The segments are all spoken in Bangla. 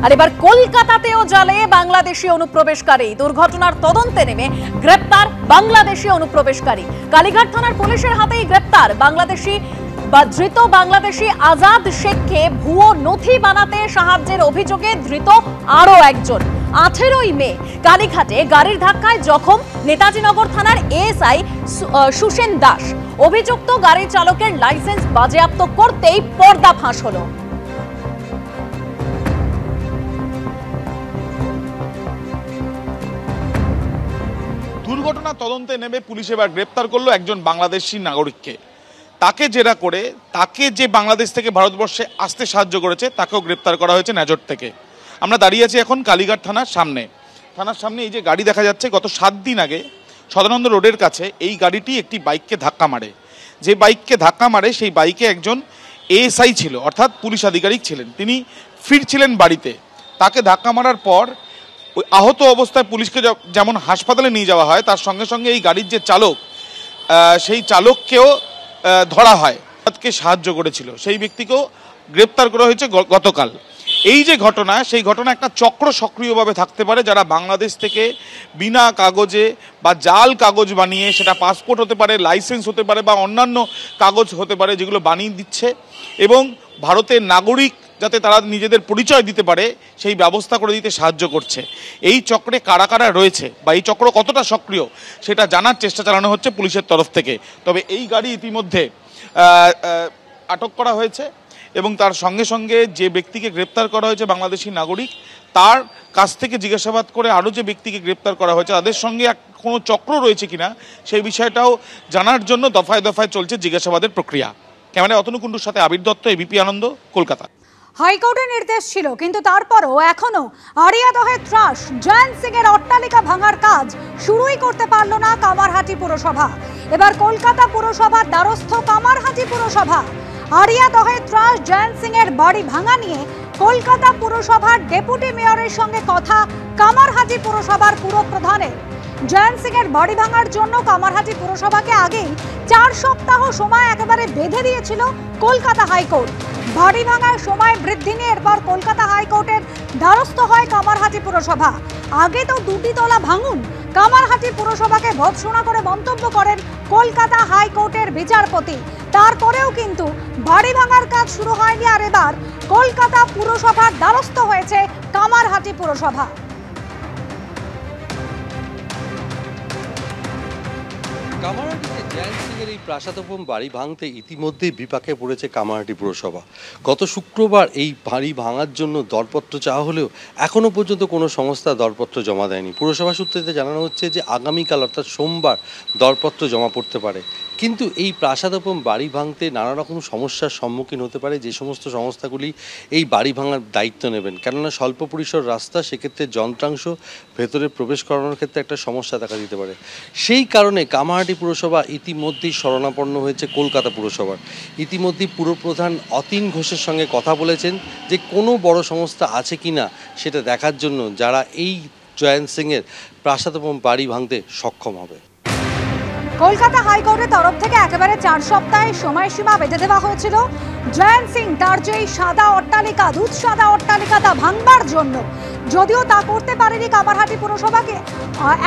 আর এবার কলকাতাতেও জালে বাংলাদেশি অনুপ্রবেশকারী। দুর্ঘটনার তদন্তে নেমে গ্রেপ্তার বাংলাদেশি অনুপ্রবেশকারী। কালীঘাট থানার পুলিশের হাতেই গ্রেপ্তার ধৃত বাংলাদেশি আজাদ শেখকে ভুয়ো নথি বানাতে সাহায্যের অভিযোগে ধৃত আরো একজন। 18ই মে কালীঘাটে গাড়ির ধাক্কায় জখম নেতাজিনগর থানার এএসআই সুসেন দাস। অভিযুক্ত গাড়ি চালকের লাইসেন্স বাজেয়াপ্ত করতেই পর্দা ফাঁস হলো। দুর্ঘটনা তদন্তে নেমে পুলিশ এবার গ্রেপ্তার করলো একজন বাংলাদেশি নাগরিককে। তাকে জেরা করে তাকে যে বাংলাদেশ থেকে ভারতবর্ষে আসতে সাহায্য করেছে তাকেও গ্রেপ্তার করা হয়েছে নাজর থেকে। আমরা দাঁড়িয়ে আছি এখন কালীঘাট থানার সামনে। এই যে গাড়ি দেখা যাচ্ছে, গত 7 দিন আগে সদানন্দ রোডের কাছে এই গাড়িটি একটি বাইককে ধাক্কা মারে। যে বাইককে ধাক্কা মারে সেই বাইকে একজন এএসআই ছিল, অর্থাৎ পুলিশ আধিকারিক ছিলেন। তিনি ফিরছিলেন বাড়িতে। তাকে ধাক্কা মারার পর ওই আহত অবস্থায় পুলিশকে যেমন হাসপাতালে নিয়ে যাওয়া হয়, তার সঙ্গে সঙ্গে এই গাড়ির যে চালক সেই চালককেও ধরা হয়। তাকে সাহায্য করেছিল সেই ব্যক্তিকেও গ্রেপ্তার করা হয়েছে গতকাল। এই যে ঘটনা, সেই ঘটনা একটা চক্র সক্রিয়ভাবে থাকতে পারে, যারা বাংলাদেশ থেকে বিনা কাগজে বা জাল কাগজ বানিয়ে, সেটা পাসপোর্ট হতে পারে, লাইসেন্স হতে পারে বা অন্যান্য কাগজ হতে পারে, যেগুলো বানিয়ে দিচ্ছে এবং ভারতের নাগরিক যাতে তারা নিজেদের পরিচয় দিতে পারে সেই ব্যবস্থা করে দিতে সাহায্য করছে। এই চক্রে কারা কারা রয়েছে বা এই চক্র কতটা সক্রিয় সেটা জানার চেষ্টা চালানো হচ্ছে পুলিশের তরফ থেকে। তবে এই গাড়ি ইতিমধ্যে আটক করা হয়েছে এবং তার সঙ্গে সঙ্গে যে ব্যক্তিকে গ্রেপ্তার করা হয়েছে বাংলাদেশি নাগরিক, তার কাছ থেকে জিজ্ঞাসাবাদ করে আরও যে ব্যক্তিকে গ্রেপ্তার করা হয়েছে তাদের সঙ্গে কোনো চক্র রয়েছে কিনা সেই বিষয়টাও জানার জন্য দফায় দফায় চলছে জিজ্ঞাসাবাদের প্রক্রিয়া। ক্যামেরায় অতনু কুণ্ডুর সাথে আবির দত্ত, এবিপি আনন্দ, কলকাতা। হাইকোর্টের নির্দেশ ছিল, কিন্তু তারপরও এখনো আড়িয়াদহে ত্রাস জয়ন্ত সিং এর অট্টালিকা ভাঙার কাজ শুরুই করতে পারল না কামারহাটি পুরসভা। এবার কলকাতা পুরসভার দ্বারস্থ কামারহাটি পুরসভা। আড়িয়াদহে ত্রাস জয়ন্ত সিং এর বাড়ি ভাঙা নিয়ে কলকাতা পুরসভার ডেপুটি মেয়রের সঙ্গে কথা কামারহাটি পুরসভার পুরপ্রধানের। জয়ন্ত সিং এর বাড়ি ভাঙার জন্য কামারহাটি পুরসভাকে আগেই 4 সপ্তাহ সময় একেবারে বেঁধে দিয়েছিল কলকাতা হাইকোর্ট। বাড়ি ভাঙার সময় বৃদ্ধি নিয়ে এরপর কলকাতা হাইকোর্টের দ্বারস্থ হয় কামারহাটি পুরসভা। আগে তো 2টি তলা ভাঙুন কামারহাটি পুরসভাকে ভৎসনা করে মন্তব্য করেন কলকাতা হাইকোর্টের বিচারপতি। তারপরেও কিন্তু বাড়ি ভাঙার কাজ শুরু হয়নি, আর এবার কলকাতা পুরসভার দ্বারস্থ হয়েছে কামারহাটি পুরসভা। কামারহাটিতে জয়ন্ত সিং এর এই প্রাসাদোপম বাড়ি ভাঙতে ইতিমধ্যেই বিপাকে পড়েছে কামারহাটি পুরসভা। গত শুক্রবার এই বাড়ি ভাঙার জন্য দরপত্র চাওয়া হলেও এখনও পর্যন্ত কোনো সংস্থা দরপত্র জমা দেয়নি। পুরসভা সূত্রে জানানো হচ্ছে যে আগামীকাল অর্থাৎ সোমবার দরপত্র জমা পড়তে পারে। কিন্তু এই প্রাসাদোপম বাড়ি ভাঙতে নানা রকম সমস্যার সম্মুখীন হতে পারে যে সমস্ত সংস্থাগুলি এই বাড়ি ভাঙার দায়িত্ব নেবেন, কেননা স্বল্প পরিসর রাস্তা, সেক্ষেত্রে যন্ত্রাংশ ভেতরে প্রবেশ করানোর ক্ষেত্রে একটা সমস্যা দেখা দিতে পারে। সেই কারণে কামারহাটি পুরসভা ইতিমধ্যেই শরণাপন্ন হয়েছে কলকাতা পুরসভার। ইতিমধ্যেই পুরপ্রধান অতীন ঘোষের সঙ্গে কথা বলেছেন যে কোনো বড় সংস্থা আছে কিনা সেটা দেখার জন্য, যারা এই জয়ন্ত সিং এর প্রাসাদোপম বাড়ি ভাঙতে সক্ষম হবে। কলকাতা হাইকোর্টের তরফ থেকে একেবারে 4 সপ্তাহের সময়সীমা বেঁধে দেওয়া হয়েছিল জয়ন্ত সিং তার যে সাদা অট্টালিকা, দুধ সাদা অট্টালিকাটা ভাঙবার জন্য। যদিও তা করতে পারেনি কামারহাটি পুরসভাকে,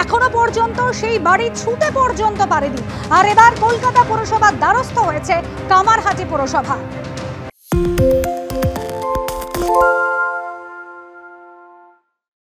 এখনো পর্যন্ত সেই বাড়ি ছুঁতে পর্যন্ত পারেনি। আর এবার কলকাতা পুরসভার দ্বারস্থ হয়েছে কামারহাটি পুরসভা।